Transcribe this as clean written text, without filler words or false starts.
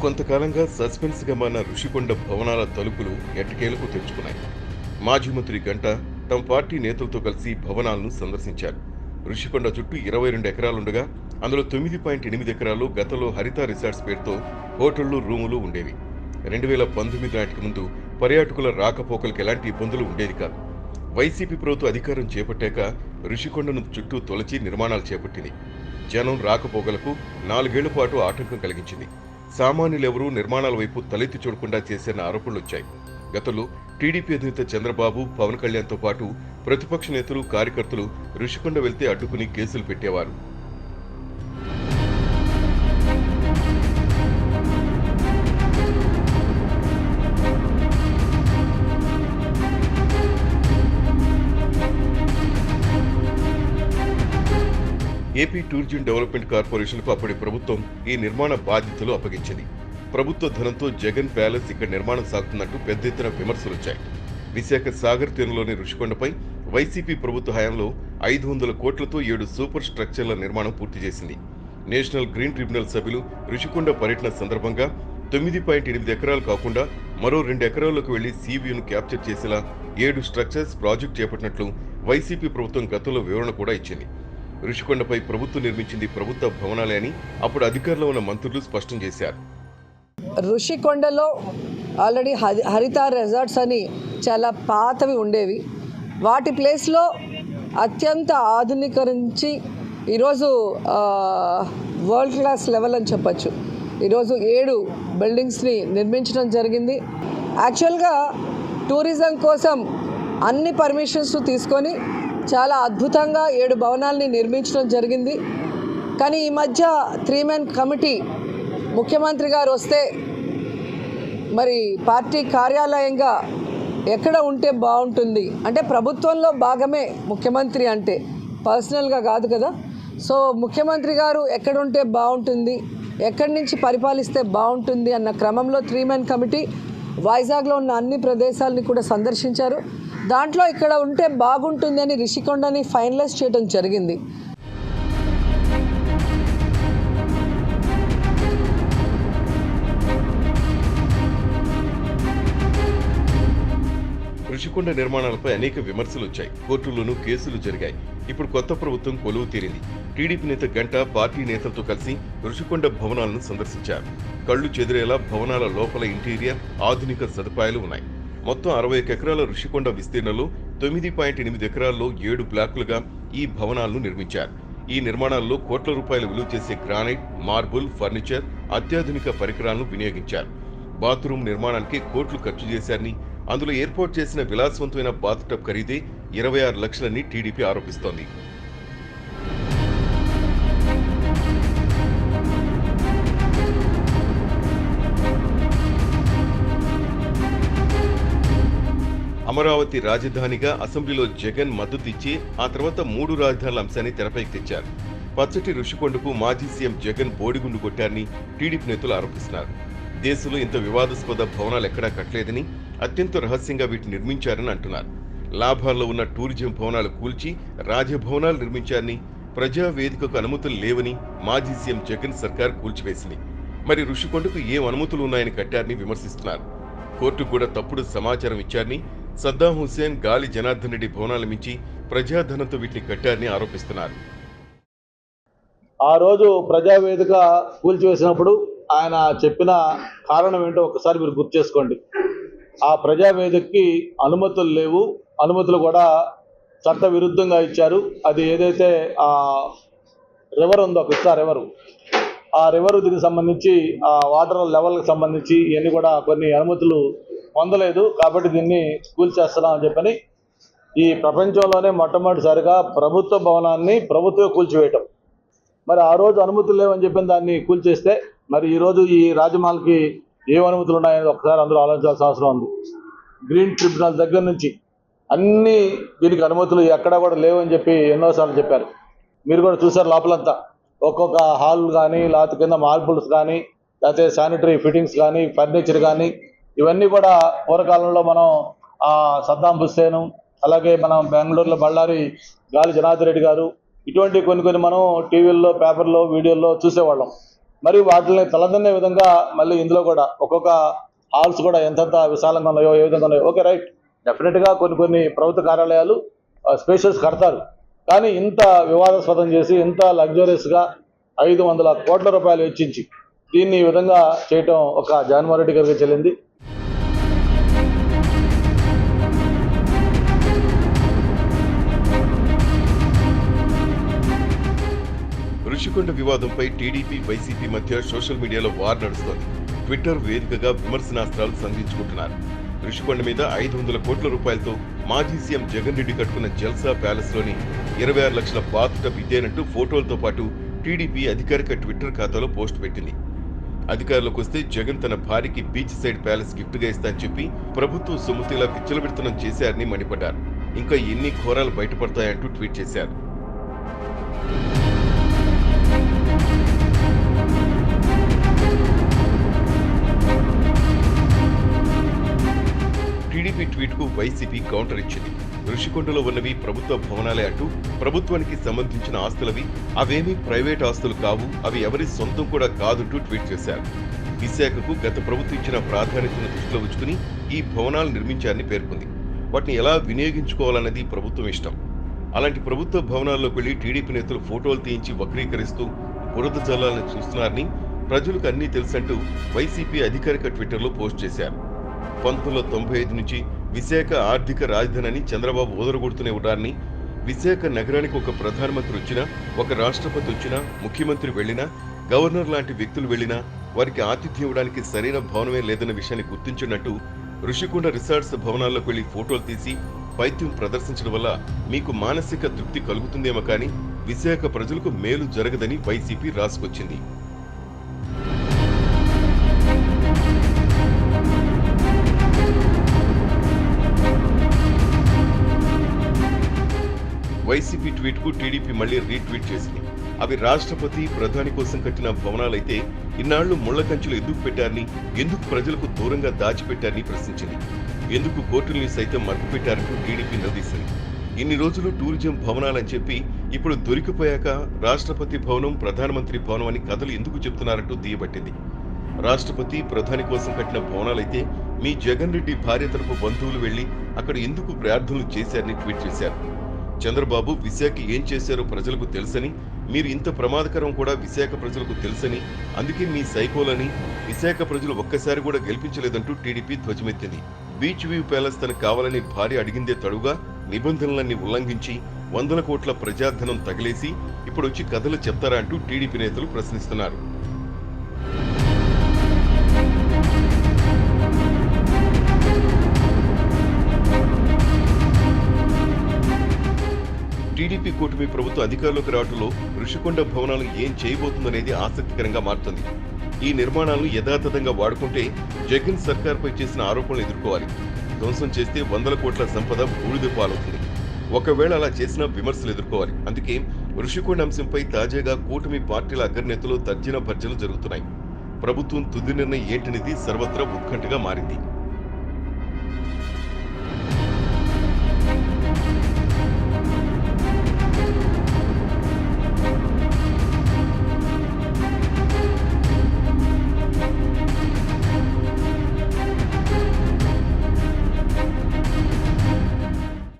కొంతకాలంగా సస్పెన్స్గా మారిన ఋషికొండ భవనాల తలుపులు ఎట్టకేలకు తెరుచుకున్నాయి. మాజీ మంత్రి గంట తమ పార్టీ నేతలతో కలిసి భవనాలను సందర్శించారు. ఋషికొండ చుట్టూ 22 ఎకరాలుండగా అందులో 9.8 ఎకరాలు గతంలో హరిత రిసార్ట్స్ పేరుతో హోటళ్లు, రూములు ఉండేవి. 2019 నాటికి ముందు పర్యాటకుల రాకపోకలకు ఎలాంటి ఇబ్బందులు ఉండేది కాదు. వైసీపీ ప్రభుత్వం అధికారం చేపట్టాక ఋషికొండను చుట్టూ తొలచి నిర్మాణాలు చేపట్టింది. జనం రాకపోకలకు 4 ఏళ్ల పాటు ఆటంకం కలిగించింది. సామాన్యులెవరూ నిర్మాణాల వైపు తలెత్తి చూడకుండా చేసిన ఆరోపణలు వచ్చాయి. గతంలో టీడీపీ అధినేత చంద్రబాబు, పవన్ కళ్యాణ్తో పాటు ప్రతిపక్ష నేతలు, కార్యకర్తలు ఋషికొండ వెళ్తే అడ్డుకుని కేసులు పెట్టేవారు. ఏపీ టూరిజం డెవలప్మెంట్ కార్పొరేషన్కు అప్పటి ప్రభుత్వం ఈ నిర్మాణ బాధ్యతలు అప్పగించింది. ప్రభుత్వ ధనంతో జగన్ ప్యాలెస్ ఇక్కడ నిర్మాణం సాగుతున్నట్టు పెద్ద ఎత్తున విమర్శలు వచ్చాయి. విశాఖ సాగర్ తీరంలోని ఋషికొండపై వైసీపీ ప్రభుత్వ హయాంలో 500 కోట్లతో 7 సూపర్ స్ట్రక్చర్ల నిర్మాణం పూర్తి చేసింది. నేషనల్ గ్రీన్ ట్రిబ్యునల్ సభ్యులు ఋషికొండ పర్యటన సందర్భంగా 9.8 ఎకరాలు కాకుండా మరో 2 ఎకరాలకు వెళ్లి సీవ్యూను క్యాప్చర్ చేసేలా 7 స్ట్రక్చర్స్ ప్రాజెక్టు చేపట్టినట్లు వైసీపీ ప్రభుత్వం గతంలో వివరణ కూడా ఇచ్చింది. ఋషికొండపై ప్రభుత్వం నిర్మించింది ప్రభుత్వ భవనాలే అని అప్పుడు అధికారంలో ఉన్న మంత్రులు స్పష్టం చేశారు. ఋషికొండలో ఆల్రెడీ హరిత రిసార్ట్స్ అని చాలా పాతవి ఉండేవి. వాటి ప్లేస్లో అత్యంత ఆధునీకరించి ఈరోజు వరల్డ్ క్లాస్ లెవెల్ అని చెప్పచ్చు. ఈరోజు 7 బిల్డింగ్స్ని నిర్మించడం జరిగింది. యాక్చువల్గా టూరిజం కోసం అన్ని పర్మిషన్స్ తీసుకొని చాలా అద్భుతంగా 7 భవనాల్ని నిర్మించడం జరిగింది. కానీ ఈ మధ్య 3 మెన్ కమిటీ ముఖ్యమంత్రి గారు వస్తే మరి పార్టీ కార్యాలయంగా ఎక్కడ ఉంటే బాగుంటుంది అంటే ప్రభుత్వంలో భాగమే ముఖ్యమంత్రి అంటే, పర్సనల్గా కాదు కదా. సో ముఖ్యమంత్రి గారు ఎక్కడ ఉంటే బాగుంటుంది, ఎక్కడి నుంచి పరిపాలిస్తే బాగుంటుంది అన్న క్రమంలో 3 మెన్ కమిటీ వైజాగ్లో ఉన్న అన్ని ప్రదేశాలని కూడా సందర్శించారు. దాంట్లో ఇక్కడ ఉంటే బాగుంటుంది అని ఋషికొండని ఫైనలైజ్ చేయడం జరిగింది. ఋషికొండ నిర్మాణాలపై అనేక విమర్శలు వచ్చాయి. కోర్టుల్లోనూ కేసులు జరిగాయి. ఇప్పుడు కొత్త ప్రభుత్వం కొలువు తీరింది. టీడీపీ నేత గంట పార్టీ నేతలతో కలిసి ఋషికొండ భవనాలను సందర్శించారు. కళ్లు చెదిరేలా భవనాల లోపల ఇంటీరియర్, ఆధునిక సదుపాయాలు ఉన్నాయి. మొత్తం 61 ఎకరాల ఋషికొండ విస్తీర్ణంలో 9.8 ఎకరాల్లో 7 బ్లాకులుగా ఈ భవనాలను నిర్మించారు. ఈ నిర్మాణాల్లో కోట్ల రూపాయలు విలువ చేసే గ్రానైట్, మార్బుల్, ఫర్నిచర్, అత్యాధునిక పరికరాలను వినియోగించారు. బాత్రూమ్ నిర్మాణానికి కోట్లు ఖర్చు చేశారని, అందులో ఏర్పాటు చేసిన విలాసవంతమైన బాత్ టబ్ ఖరీదే 26 లక్షలని టీడీపీ ఆరోపిస్తోంది. అమరావతి రాజధానిగా అసెంబ్లీలో జగన్ మద్దతు ఇచ్చి ఆ తర్వాత 3 రాజధానుల అంశాన్ని తెరపైకి తెచ్చారు. పచ్చటి ఋషికొండకు మాజీ సీఎం జగన్ బోడిగుండు కొట్టారని టీడీపీ నేతలు ఆరోపిస్తున్నారు. దేశంలో ఇంత వివాదాస్పద భవనాలు ఎక్కడా కట్టలేదని, అత్యంత రహస్యంగా వీటిని నిర్మించారని అంటున్నారు. లాభాల్లో ఉన్న టూరిజం భవనాలు కూల్చి రాజభవనాలు నిర్మించారని, ప్రజా వేదికకు అనుమతులు లేవని మాజీ సీఎం జగన్ సర్కార్ కూల్చివేసింది. మరి ఋషికొండకు ఏం అనుమతులు ఉన్నాయని కట్టారని విమర్శిస్తున్నారు. కోర్టుకు కూడా తప్పుడు సమాచారం ఇచ్చారని, సద్దాం హుస్సేన్, గాలి జనార్దన్ రెడ్డి భవనాల మించి ప్రజాధనంతో వీటిని కట్టారని ఆరోపిస్తున్నారు. ఆ రోజు ప్రజావేదిక కూల్చివేసినప్పుడు ఆయన చెప్పిన కారణం ఏంటో ఒకసారి మీరు గుర్తు చేసుకోండి. ఆ ప్రజావేదికకి అనుమతులు లేవు, అనుమతులు కూడా చట్ట విరుద్ధంగా ఇచ్చారు. అది ఏదైతే ఆ రివర్ ఉందో, కృష్ణా రివరు, ఆ రివర్ దీనికి సంబంధించి ఆ వాటర్ లెవెల్కి సంబంధించి ఇవన్నీ కూడా కొన్ని అనుమతులు పొందలేదు, కాబట్టి దీన్ని కూల్చేస్తున్నాం అని చెప్పని ఈ ప్రపంచంలోనే మొట్టమొదటిసారిగా ప్రభుత్వ భవనాన్ని ప్రభుత్వమే కూల్చివేయటం. మరి ఆ రోజు అనుమతులు లేవని చెప్పిన దాన్ని కూల్చేస్తే మరి ఈరోజు ఈ రాజమహల్కి ఏ అనుమతులు ఉన్నాయని ఒకసారి అందరూ ఆలోచించాల్సిన అవసరం ఉంది. గ్రీన్ ట్రిబ్యునల్ దగ్గర నుంచి అన్ని దీనికి అనుమతులు ఎక్కడా కూడా లేవని చెప్పి ఎన్నోసార్లు చెప్పారు. మీరు కూడా చూసారు లోపలంతా ఒక్కొక్క హాల్ కానీ, లేకపోతే కింద మార్బుల్స్ కానీ, లేకపోతే శానిటరీ ఫిట్టింగ్స్ కానీ, ఫర్నిచర్ కానీ, ఇవన్నీ కూడా పూర్వకాలంలో మనం సద్దాం హుస్సేను, అలాగే మనం బెంగళూరులో బళ్ళారి గాలి జనార్దన్ రెడ్డి గారు, ఇటువంటి కొన్ని మనం టీవీల్లో, పేపర్లో, వీడియోల్లో చూసేవాళ్ళం. మరి వాటిని తలదన్నే విధంగా మళ్ళీ ఇందులో కూడా ఒక్కొక్క హాల్స్ కూడా ఎంతెంత విశాలంగా ఉన్నాయో ఏ విధంగా ఉన్నాయో ఓకే రైట్, డెఫినెట్గా కొన్ని ప్రభుత్వ కార్యాలయాలు స్పేషియస్ కడతారు. కానీ ఇంత వివాదాస్పదం చేసి ఇంత లగ్జరియస్గా 500 కోట్ల రూపాయలు వెచ్చించి దీన్ని ఈ విధంగా చేయటం ఒక జగన్మోహన్ రెడ్డి గారికి చెల్లింది. రుషికొండ వివాదంపై టీడీపీ వైసీపీ మధ్య సోషల్ మీడియాలో వార్ నడుస్తోంది. ట్విట్టర్ వేదికగా విమర్శనాస్త్రాలు సంధించుకుంటున్నారు. రుషికొండ మీద 500 కోట్ల రూపాయలతో మాజీ సీఎం జగన్ రెడ్డి కట్టుకున్న జల్సా ప్యాలెస్ లోని 26 లక్షల బాత్ టబ్ ఇదేనంటూ ఫోటోలతో పాటు టీడీపీ అధికారిక ట్విట్టర్ ఖాతాలో పోస్ట్ పెట్టింది. అధికారంలోకి వస్తే జగన్ తన భార్యకి బీచ్ సైడ్ ప్యాలెస్ గిఫ్ట్ గా ఇస్తా అని చెప్పి ప్రభుత్వం సొమ్ముతిలా విచ్చలవిడతనం చేశారని మండిపడ్డారు. ఇంకా ఎన్ని ఘోరాలు బయటపడతాయంటూ ట్వీట్ చేశారు. టీడీపీ ట్వీట్ కు వైసీపీ కౌంటర్ ఇచ్చింది. రుషికొండలో ఉన్నవి ప్రభుత్వ భవనాలే అంటూ ప్రభుత్వానికి సంబంధించిన ఆస్తులవి, అవేమీ ప్రైవేట్ ఆస్తులు కావు, అవి ఎవరి సొంతం కూడా కాదంటూ ట్వీట్ చేశారు. విశాఖకు గత ప్రభుత్వం ఇచ్చిన ప్రాధాన్యతను దృష్టిలో ఉంచుకుని ఈ భవనాలు నిర్మించారని పేర్కొంది. వాటిని ఎలా వినియోగించుకోవాలన్నది ప్రభుత్వం ఇష్టం. అలాంటి ప్రభుత్వ భవనాల్లోకి వెళ్లి టీడీపీ నేతలు ఫోటోలు తీయించి వక్రీకరిస్తూ బురద జల్లాలను చూస్తున్నారని ప్రజలకు అన్నీ తెలుసంటూ వైసీపీ అధికారిక ట్విట్టర్లో పోస్ట్ చేశారు. 1995 నుంచి విశాఖ ఆర్థిక రాజధాని చంద్రబాబు ఓదరగొడుతూనే ఉన్నారని, విశాఖ నగరానికి ఒక ప్రధానమంత్రి వచ్చినా, ఒక రాష్ట్రపతి వచ్చినా, ముఖ్యమంత్రి వెళ్లినా, గవర్నర్ లాంటి వ్యక్తులు వెళ్లినా వారికి ఆతిథ్యం ఇవ్వడానికి సరైన భవనమే లేదన్న విషయాన్ని గుర్తించినట్టు రుషికొండ రిసార్ట్స్ భవనాల్లోకి వెళ్లి ఫోటోలు తీసి పైత్యం ప్రదర్శించడం వల్ల మీకు మానసిక తృప్తి కలుగుతుందేమో కానీ విశాఖ ప్రజలకు మేలు జరగదని వైసీపీ రాసుకొచ్చింది. వైసీపీ ట్వీట్ కు టీడీపీ మళ్లీ రీట్వీట్ చేసింది. అవి రాష్ట్రపతి, ప్రధాని కోసం కట్టిన భవనాలైతే ఇన్నాళ్లు ముళ్ల కంచెలు ఎందుకు పెట్టారని, ఎందుకు ప్రజలకు దూరంగా దాచిపెట్టారని ప్రశ్నించింది. ఎందుకు కోర్టుల్ని సైతం మరుగుపెట్టారంటూ టీడీపీ నిలదీసింది. ఇన్ని రోజులు టూరిజం భవనాలని చెప్పి ఇప్పుడు దొరికిపోయాక రాష్ట్రపతి భవనం, ప్రధానమంత్రి భవనం అని కథలు ఎందుకు చెప్తున్నారంటూ దుయ్యబట్టింది. రాష్ట్రపతి, ప్రధాని కోసం కట్టిన భవనాలైతే మీ జగన్ రెడ్డి భార్య తరపు బంధువులు వెళ్లి అక్కడ ఎందుకు ప్రార్థనలు చేశారని ట్వీట్ చేశారు. చంద్రబాబు విశాఖ ఏం చేశారో ప్రజలకు తెలుసని, మీరు ఇంత ప్రమాదకరం కూడా విశాఖ ప్రజలకు తెలుసని, అందుకే మీ సైకోలని విశాఖ ప్రజలు ఒక్కసారి కూడా గెలిపించలేదంటూ టీడీపీ ధ్వజమెత్తింది. బీచ్ వ్యూ ప్యాలెస్ తనకు కావాలని భార్య అడిగిందే తడుగా నిబంధనలన్నీ ఉల్లంఘించి 100 కోట్ల ప్రజాధనం తగిలేసి ఇప్పుడు వచ్చి కథలు చెప్తారా అంటూ టీడీపీ నేతలు ప్రశ్నిస్తున్నారు. టీడీపీ కూటమి ప్రభుత్వం అధికారంలోకి రావడంలో రుషికొండ భవనాలు ఏం చేయబోతుందనేది ఆసక్తికరంగా మారుతుంది. ఈ నిర్మాణాలను యథాతథంగా వాడుకుంటే జగన్ సర్కార్పై చేసిన ఆరోపణలు ఎదుర్కోవాలి. ధ్వంసం చేస్తే 100 కోట్ల సంపద బూడిద పాలవుతుంది. ఒకవేళ అలా చేసిన విమర్శలు ఎదుర్కోవాలి. అందుకే రుషికొండ అంశంపై తాజాగా కూటమి పార్టీల అగ్రనేతలు తర్జన భర్జనలు జరుగుతున్నాయి. ప్రభుత్వం తుది నిర్ణయం ఏంటనేది సర్వత్రా ఉత్కంఠగా మారింది.